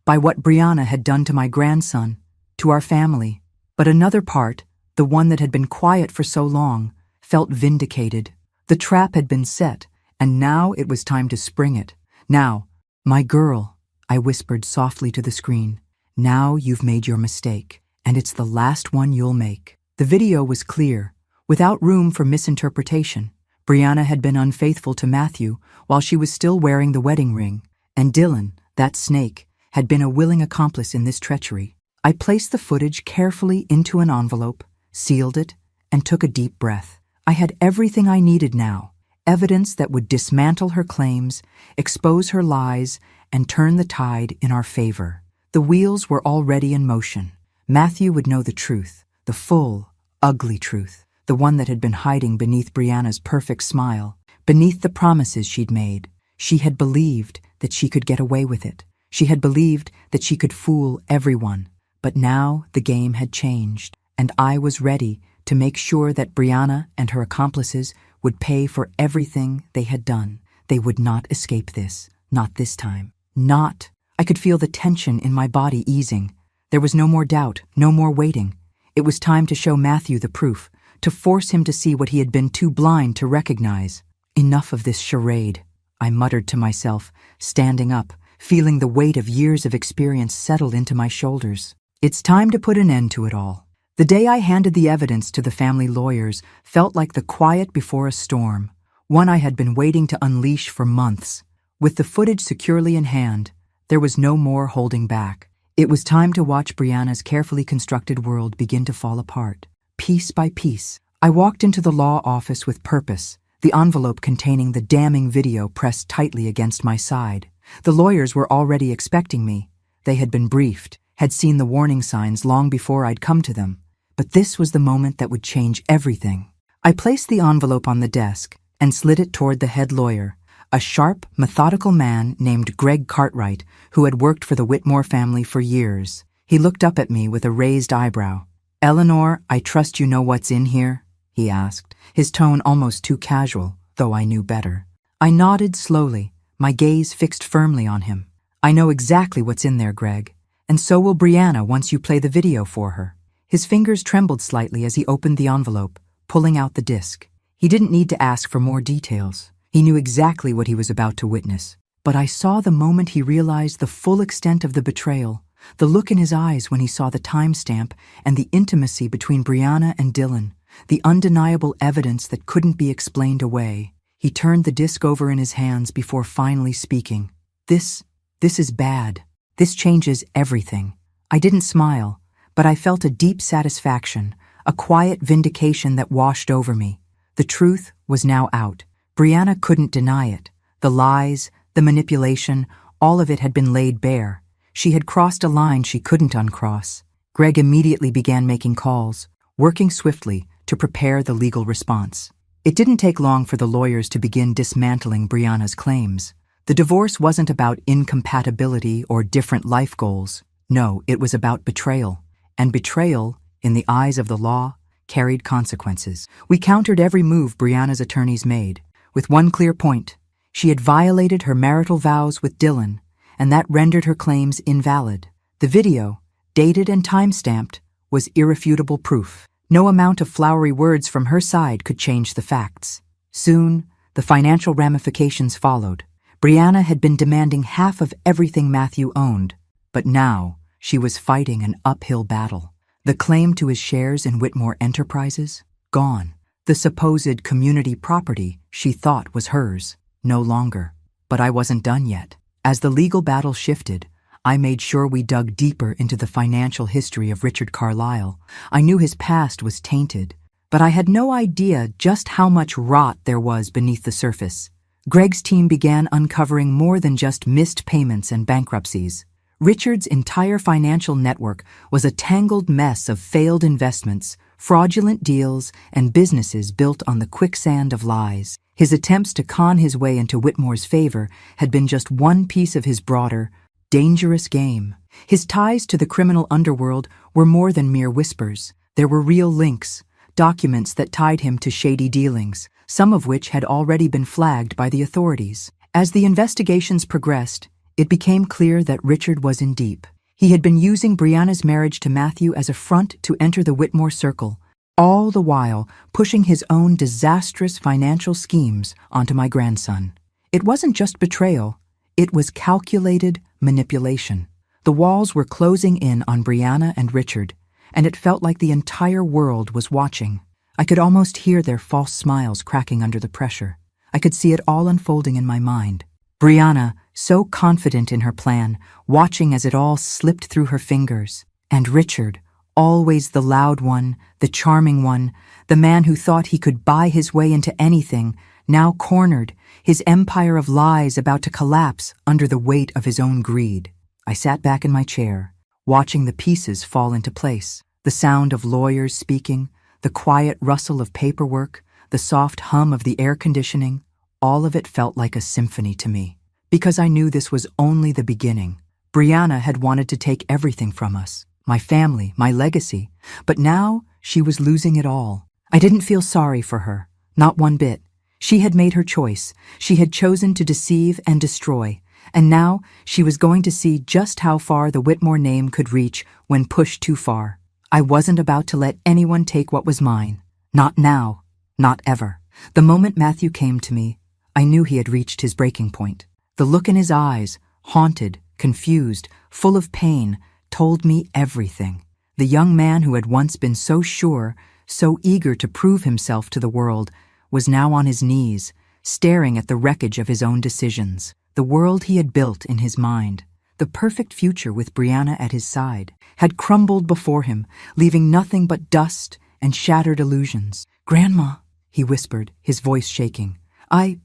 by what Brianna had done to my grandson, to our family. But another part, the one that had been quiet for so long, felt vindicated. The trap had been set, and now it was time to spring it. Now, my girl, I whispered softly to the screen. Now you've made your mistake, and it's the last one you'll make. The video was clear, without room for misinterpretation. Brianna had been unfaithful to Matthew while she was still wearing the wedding ring, and Dylan, that snake, had been a willing accomplice in this treachery. I placed the footage carefully into an envelope, sealed it, and took a deep breath. I had everything I needed now, evidence that would dismantle her claims, expose her lies, and turn the tide in our favor. The wheels were already in motion. Matthew would know the truth, the full, ugly truth, the one that had been hiding beneath Brianna's perfect smile, beneath the promises she'd made. She had believed that she could get away with it. She had believed that she could fool everyone. But now the game had changed, and I was ready to make sure that Brianna and her accomplices would pay for everything they had done. They would not escape this. Not this time. Not. I could feel the tension in my body easing. There was no more doubt, no more waiting. It was time to show Matthew the proof, to force him to see what he had been too blind to recognize. Enough of this charade, I muttered to myself, standing up, feeling the weight of years of experience settle into my shoulders. It's time to put an end to it all. The day I handed the evidence to the family lawyers felt like the quiet before a storm, one I had been waiting to unleash for months. With the footage securely in hand, there was no more holding back. It was time to watch Brianna's carefully constructed world begin to fall apart. Piece by piece, I walked into the law office with purpose, the envelope containing the damning video pressed tightly against my side. The lawyers were already expecting me. They had been briefed, had seen the warning signs long before I'd come to them. But this was the moment that would change everything. I placed the envelope on the desk and slid it toward the head lawyer, a sharp, methodical man named Greg Cartwright, who had worked for the Whitmore family for years. He looked up at me with a raised eyebrow. "Eleanor, I trust you know what's in here?" he asked, his tone almost too casual, though I knew better. I nodded slowly, my gaze fixed firmly on him. "I know exactly what's in there, Greg, and so will Brianna once you play the video for her." His fingers trembled slightly as he opened the envelope, pulling out the disc. He didn't need to ask for more details. He knew exactly what he was about to witness. But I saw the moment he realized the full extent of the betrayal, the look in his eyes when he saw the timestamp and the intimacy between Brianna and Dylan, the undeniable evidence that couldn't be explained away. He turned the disc over in his hands before finally speaking. This is bad. This changes everything." I didn't smile, but I felt a deep satisfaction, a quiet vindication that washed over me. The truth was now out. Brianna couldn't deny it. The lies, the manipulation, all of it had been laid bare. She had crossed a line she couldn't uncross. Greg immediately began making calls, working swiftly to prepare the legal response. It didn't take long for the lawyers to begin dismantling Brianna's claims. The divorce wasn't about incompatibility or different life goals. No, it was about betrayal. And betrayal, in the eyes of the law, carried consequences. We countered every move Brianna's attorneys made, with one clear point. She had violated her marital vows with Dylan, and that rendered her claims invalid. The video, dated and time-stamped, was irrefutable proof. No amount of flowery words from her side could change the facts. Soon, the financial ramifications followed. Brianna had been demanding half of everything Matthew owned, but now she was fighting an uphill battle. The claim to his shares in Whitmore Enterprises? Gone. The supposed community property she thought was hers? No longer. But I wasn't done yet. As the legal battle shifted, I made sure we dug deeper into the financial history of Richard Carlisle. I knew his past was tainted, but I had no idea just how much rot there was beneath the surface. Greg's team began uncovering more than just missed payments and bankruptcies. Richard's entire financial network was a tangled mess of failed investments, fraudulent deals, and businesses built on the quicksand of lies. His attempts to con his way into Whitmore's favor had been just one piece of his broader, dangerous game. His ties to the criminal underworld were more than mere whispers. There were real links, documents that tied him to shady dealings, some of which had already been flagged by the authorities. As the investigations progressed, it became clear that Richard was in deep. He had been using Brianna's marriage to Matthew as a front to enter the Whitmore circle, all the while pushing his own disastrous financial schemes onto my grandson. It wasn't just betrayal, it was calculated manipulation. The walls were closing in on Brianna and Richard, and it felt like the entire world was watching. I could almost hear their false smiles cracking under the pressure. I could see it all unfolding in my mind. Brianna, so confident in her plan, watching as it all slipped through her fingers. And Richard, always the loud one, the charming one, the man who thought he could buy his way into anything, now cornered, his empire of lies about to collapse under the weight of his own greed. I sat back in my chair, watching the pieces fall into place. The sound of lawyers speaking, the quiet rustle of paperwork, the soft hum of the air conditioning, all of it felt like a symphony to me. Because I knew this was only the beginning. Brianna had wanted to take everything from us. my family, my legacy. But now she was losing it all. I didn't feel sorry for her, not one bit. She had made her choice. She had chosen to deceive and destroy. And now she was going to see just how far the Whitmore name could reach when pushed too far. I wasn't about to let anyone take what was mine. Not now. Not ever. The moment Matthew came to me, I knew he had reached his breaking point. The look in his eyes, haunted, confused, full of pain, told me everything. The young man who had once been so sure, so eager to prove himself to the world, was now on his knees, staring at the wreckage of his own decisions. The world he had built in his mind, the perfect future with Brianna at his side, had crumbled before him, leaving nothing but dust and shattered illusions. "Grandma," he whispered, his voice shaking. I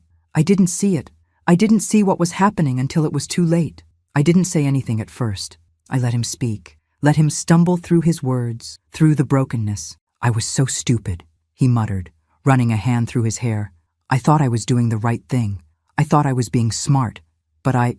didn't see it. I didn't see what was happening until it was too late." I didn't say anything at first. I let him speak, let him stumble through his words, through the brokenness. "I was so stupid," he muttered, running a hand through his hair. "I thought I was doing the right thing. I thought I was being smart, but I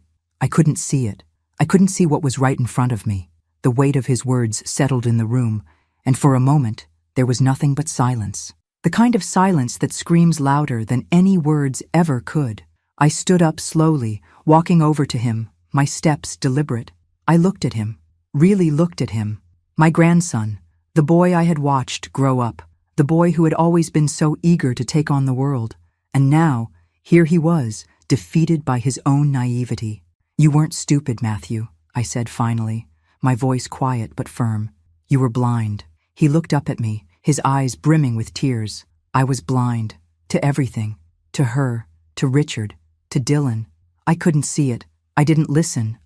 couldn't see it. I couldn't see what was right in front of me." The weight of his words settled in the room, and for a moment, there was nothing but silence. The kind of silence that screams louder than any words ever could. I stood up slowly, walking over to him, my steps deliberate. I looked at him, really looked at him. My grandson, the boy I had watched grow up, the boy who had always been so eager to take on the world. And now, here he was, defeated by his own naivety. "You weren't stupid, Matthew," I said finally, my voice quiet but firm. "You were blind." He looked up at me, his eyes brimming with tears. I was blind. To everything. To her. To Richard. To Dylan. I couldn't see it. I didn't listen.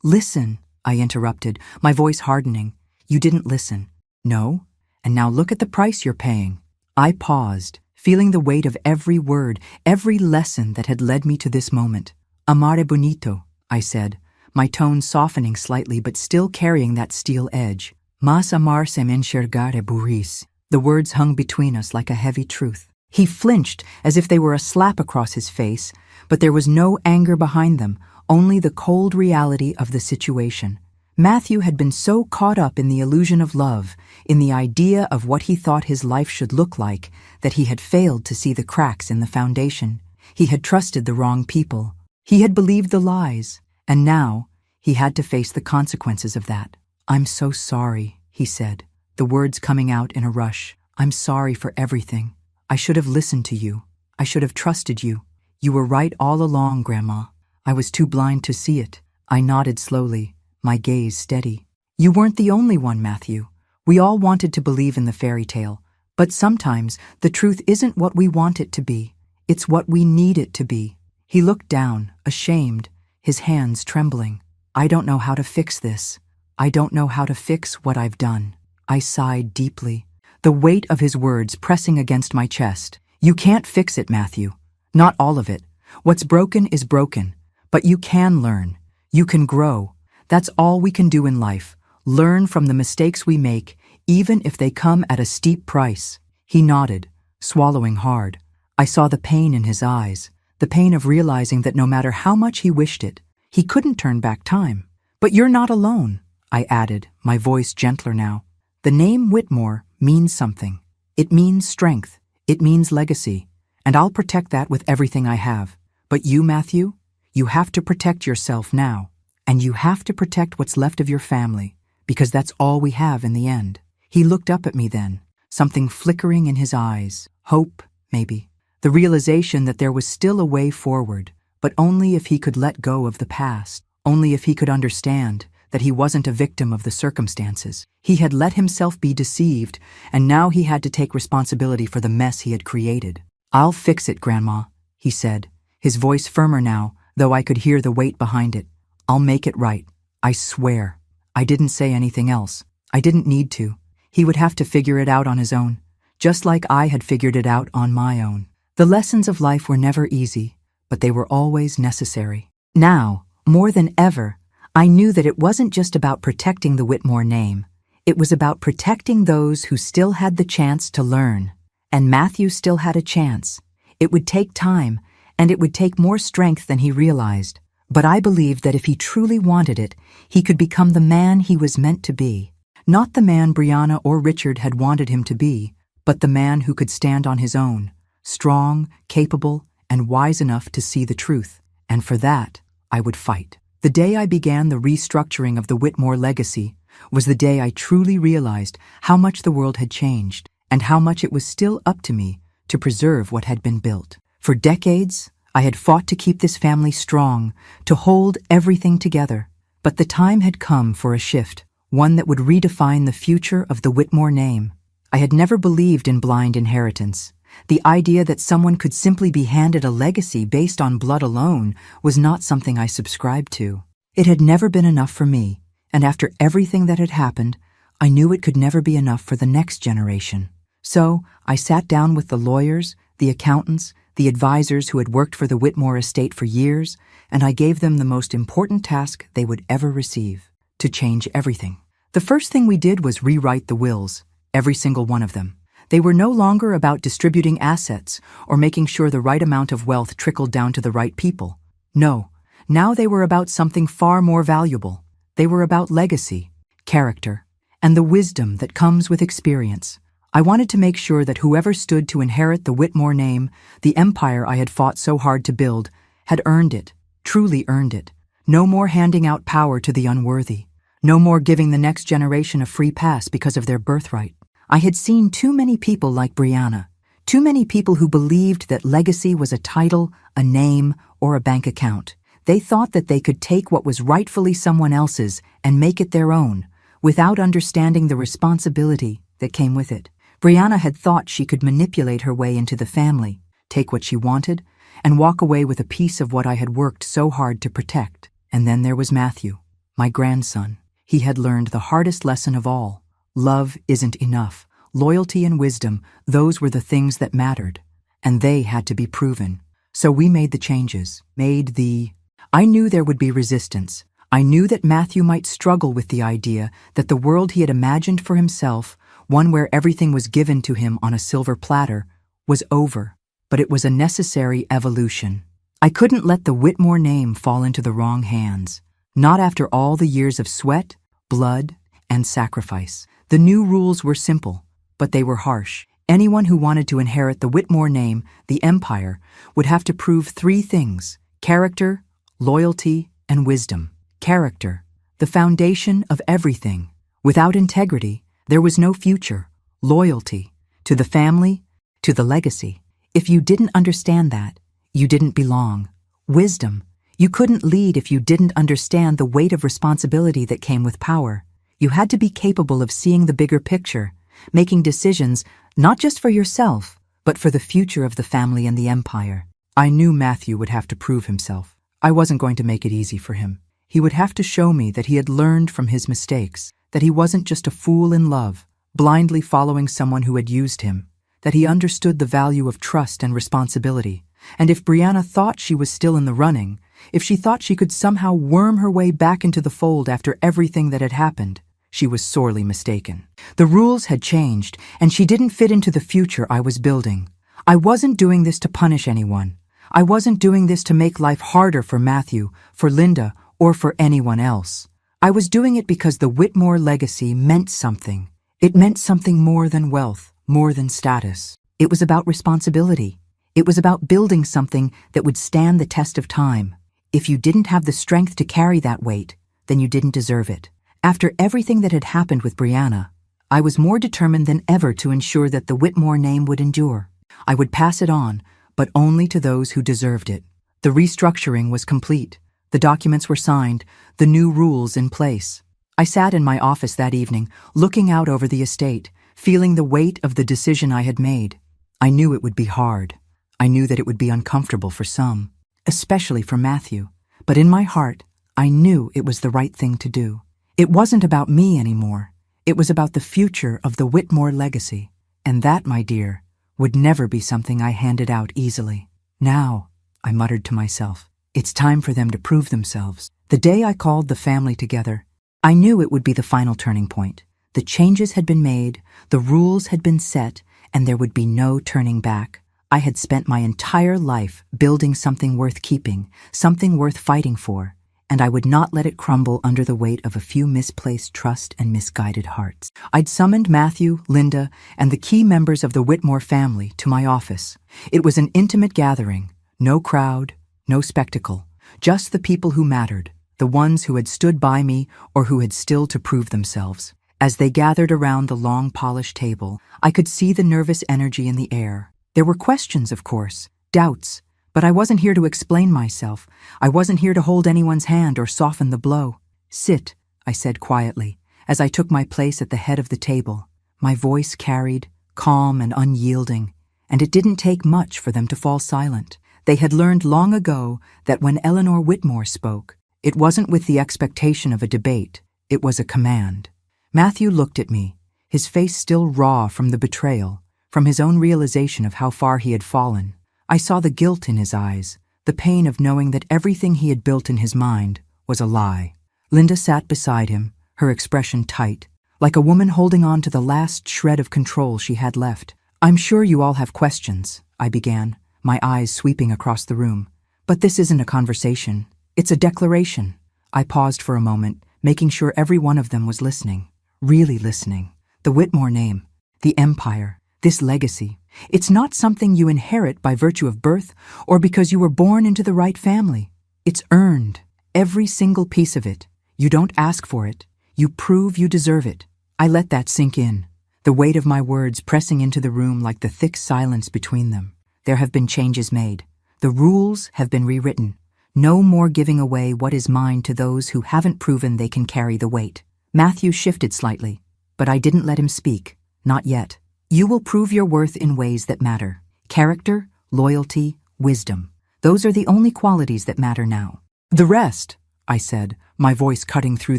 "Listen," I interrupted, my voice hardening. "You didn't listen." "No? And now look at the price you're paying." I paused, feeling the weight of every word, every lesson that had led me to this moment. "Amare bonito," I said, my tone softening slightly but still carrying that steel edge. "Mas amar sem enxergar é burrice." The words hung between us like a heavy truth. He flinched as if they were a slap across his face, but there was no anger behind them, only the cold reality of the situation. Matthew had been so caught up in the illusion of love, in the idea of what he thought his life should look like, that he had failed to see the cracks in the foundation. He had trusted the wrong people. He had believed the lies, and now he had to face the consequences of that. "I'm so sorry," he said, the words coming out in a rush. "I'm sorry for everything. I should have listened to you. I should have trusted you. You were right all along, Grandma. I was too blind to see it." I nodded slowly, my gaze steady. "You weren't the only one, Matthew. We all wanted to believe in the fairy tale. But sometimes the truth isn't what we want it to be. It's what we need it to be." He looked down, ashamed, his hands trembling. "I don't know how to fix this. I don't know how to fix what I've done." I sighed deeply, the weight of his words pressing against my chest. "You can't fix it, Matthew. Not all of it. What's broken is broken. But you can learn. You can grow. That's all we can do in life. Learn from the mistakes we make, even if they come at a steep price." He nodded, swallowing hard. I saw the pain in his eyes, the pain of realizing that no matter how much he wished it, he couldn't turn back time. "But you're not alone," I added, my voice gentler now. "The name Whitmore means something. It means strength. It means legacy. And I'll protect that with everything I have. But you, Matthew, you have to protect yourself now. And you have to protect what's left of your family, because that's all we have in the end." He looked up at me then, something flickering in his eyes. Hope, maybe. The realization that there was still a way forward, but only if he could let go of the past, only if he could understand that he wasn't a victim of the circumstances. He had let himself be deceived, and now he had to take responsibility for the mess he had created. "I'll fix it, Grandma," he said, his voice firmer now, though I could hear the weight behind it. "I'll make it right. I swear." I didn't say anything else. I didn't need to. He would have to figure it out on his own, just like I had figured it out on my own. The lessons of life were never easy, but they were always necessary. Now, more than ever, I knew that it wasn't just about protecting the Whitmore name. It was about protecting those who still had the chance to learn. And Matthew still had a chance. It would take time, and it would take more strength than he realized. But I believed that if he truly wanted it, he could become the man he was meant to be. Not the man Brianna or Richard had wanted him to be, but the man who could stand on his own, strong, capable, and wise enough to see the truth. And for that, I would fight. The day I began the restructuring of the Whitmore legacy was the day I truly realized how much the world had changed and how much it was still up to me to preserve what had been built. For decades, I had fought to keep this family strong, to hold everything together. But the time had come for a shift, one that would redefine the future of the Whitmore name. I had never believed in blind inheritance. The idea that someone could simply be handed a legacy based on blood alone was not something I subscribed to. It had never been enough for me, and after everything that had happened, I knew it could never be enough for the next generation. So I sat down with the lawyers, the accountants, the advisors who had worked for the Whitmore estate for years, and I gave them the most important task they would ever receive: to change everything. The first thing we did was rewrite the wills, every single one of them. They were no longer about distributing assets or making sure the right amount of wealth trickled down to the right people. No, now they were about something far more valuable. They were about legacy, character, and the wisdom that comes with experience. I wanted to make sure that whoever stood to inherit the Whitmore name, the empire I had fought so hard to build, had earned it, truly earned it. No more handing out power to the unworthy. No more giving the next generation a free pass because of their birthright. I had seen too many people like Brianna, too many people who believed that legacy was a title, a name, or a bank account. They thought that they could take what was rightfully someone else's and make it their own, without understanding the responsibility that came with it. Brianna had thought she could manipulate her way into the family, take what she wanted, and walk away with a piece of what I had worked so hard to protect. And then there was Matthew, my grandson. He had learned the hardest lesson of all. Love isn't enough. Loyalty and wisdom, those were the things that mattered. And they had to be proven. So we made the changes. I knew there would be resistance. I knew that Matthew might struggle with the idea that the world he had imagined for himself, one where everything was given to him on a silver platter, was over. But it was a necessary evolution. I couldn't let the Whitmore name fall into the wrong hands. Not after all the years of sweat, blood, and sacrifice. The new rules were simple, but they were harsh. Anyone who wanted to inherit the Whitmore name, the empire, would have to prove 3 things: character, loyalty, and wisdom. Character, the foundation of everything. Without integrity, there was no future. Loyalty, to the family, to the legacy. If you didn't understand that, you didn't belong. Wisdom, you couldn't lead if you didn't understand the weight of responsibility that came with power. You had to be capable of seeing the bigger picture, making decisions not just for yourself, but for the future of the family and the empire. I knew Matthew would have to prove himself. I wasn't going to make it easy for him. He would have to show me that he had learned from his mistakes, that he wasn't just a fool in love, blindly following someone who had used him, that he understood the value of trust and responsibility. And if Brianna thought she was still in the running, if she thought she could somehow worm her way back into the fold after everything that had happened, she was sorely mistaken. The rules had changed, and she didn't fit into the future I was building. I wasn't doing this to punish anyone. I wasn't doing this to make life harder for Matthew, for Linda, or for anyone else. I was doing it because the Whitmore legacy meant something. It meant something more than wealth, more than status. It was about responsibility. It was about building something that would stand the test of time. If you didn't have the strength to carry that weight, then you didn't deserve it. After everything that had happened with Brianna, I was more determined than ever to ensure that the Whitmore name would endure. I would pass it on, but only to those who deserved it. The restructuring was complete. The documents were signed, the new rules in place. I sat in my office that evening, looking out over the estate, feeling the weight of the decision I had made. I knew it would be hard. I knew that it would be uncomfortable for some, especially for Matthew. But in my heart, I knew it was the right thing to do. It wasn't about me anymore. It was about the future of the Whitmore legacy. And that, my dear, would never be something I handed out easily. Now, I muttered to myself, it's time for them to prove themselves. The day I called the family together, I knew it would be the final turning point. The changes had been made, the rules had been set, and there would be no turning back. I had spent my entire life building something worth keeping, something worth fighting for, and I would not let it crumble under the weight of a few misplaced trust and misguided hearts. I'd summoned Matthew, Linda, and the key members of the Whitmore family to my office. It was an intimate gathering, no crowd, no spectacle, just the people who mattered, the ones who had stood by me or who had still to prove themselves. As they gathered around the long polished table, I could see the nervous energy in the air. There were questions, of course, doubts, but I wasn't here to explain myself. I wasn't here to hold anyone's hand or soften the blow. "Sit," I said quietly, as I took my place at the head of the table. My voice carried, calm and unyielding, and it didn't take much for them to fall silent. They had learned long ago that when Eleanor Whitmore spoke, it wasn't with the expectation of a debate, it was a command. Matthew looked at me, his face still raw from the betrayal, from his own realization of how far he had fallen. I saw the guilt in his eyes, the pain of knowing that everything he had built in his mind was a lie. Linda sat beside him, her expression tight, like a woman holding on to the last shred of control she had left. "I'm sure you all have questions," I began, my eyes sweeping across the room. "But this isn't a conversation. It's a declaration." I paused for a moment, making sure every one of them was listening, really listening. The Whitmore name, the empire, this legacy, it's not something you inherit by virtue of birth or because you were born into the right family. It's earned, every single piece of it. You don't ask for it. You prove you deserve it. I let that sink in, the weight of my words pressing into the room like the thick silence between them. There have been changes made. The rules have been rewritten. No more giving away what is mine to those who haven't proven they can carry the weight. Matthew shifted slightly, but I didn't let him speak. Not yet. "You will prove your worth in ways that matter. Character, loyalty, wisdom. Those are the only qualities that matter now. The rest," I said, my voice cutting through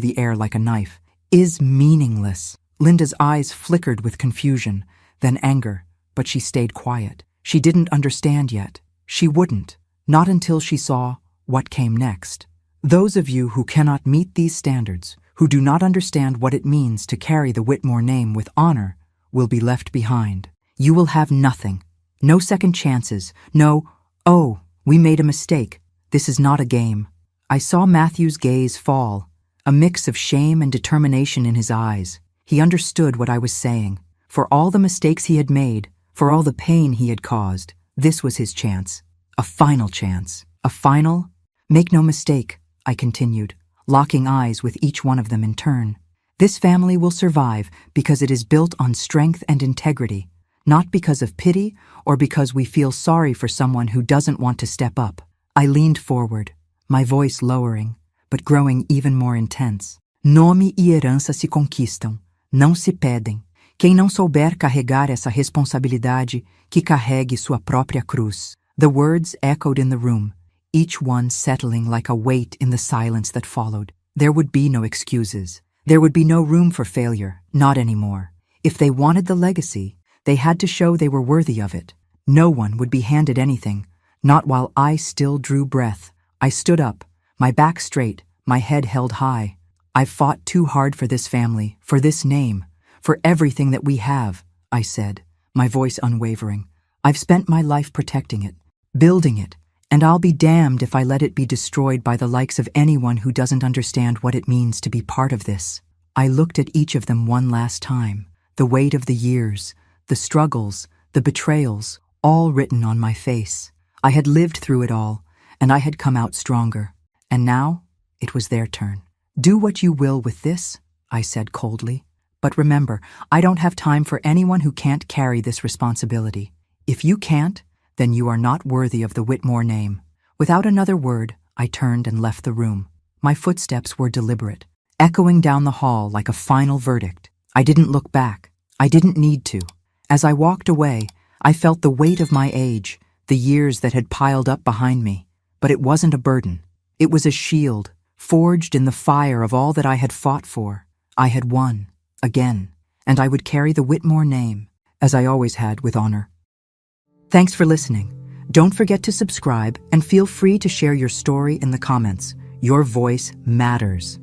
the air like a knife, "is meaningless." Linda's eyes flickered with confusion, then anger, but she stayed quiet. She didn't understand yet. She wouldn't, not until she saw what came next. "Those of you who cannot meet these standards, who do not understand what it means to carry the Whitmore name with honor, will be left behind. You will have nothing. No second chances. No, 'Oh, we made a mistake. This is not a game.'" I saw Matthew's gaze fall, a mix of shame and determination in his eyes. He understood what I was saying. For all the mistakes he had made, for all the pain he had caused, this was his chance. A final chance. A final? "Make no mistake," I continued, locking eyes with each one of them in turn. "This family will survive because it is built on strength and integrity, not because of pity or because we feel sorry for someone who doesn't want to step up." I leaned forward, my voice lowering, but growing even more intense. "Nome e herança se conquistam, não se pedem. Quem não souber carregar essa responsabilidade, que carregue sua própria cruz." The words echoed in the room, each one settling like a weight in the silence that followed. There would be no excuses. There would be no room for failure, not anymore. If they wanted the legacy, they had to show they were worthy of it. No one would be handed anything, not while I still drew breath. I stood up, my back straight, my head held high. "I've fought too hard for this family, for this name, for everything that we have," I said, my voice unwavering. "I've spent my life protecting it, building it, and I'll be damned if I let it be destroyed by the likes of anyone who doesn't understand what it means to be part of this." I looked at each of them one last time, the weight of the years, the struggles, the betrayals, all written on my face. I had lived through it all, and I had come out stronger. And now, it was their turn. "Do what you will with this," I said coldly. "But remember, I don't have time for anyone who can't carry this responsibility. If you can't, then you are not worthy of the Whitmore name." Without another word, I turned and left the room. My footsteps were deliberate, echoing down the hall like a final verdict. I didn't look back. I didn't need to. As I walked away, I felt the weight of my age, the years that had piled up behind me. But it wasn't a burden. It was a shield, forged in the fire of all that I had fought for. I had won, again, and I would carry the Whitmore name, as I always had, with honor. Thanks for listening. Don't forget to subscribe and feel free to share your story in the comments. Your voice matters.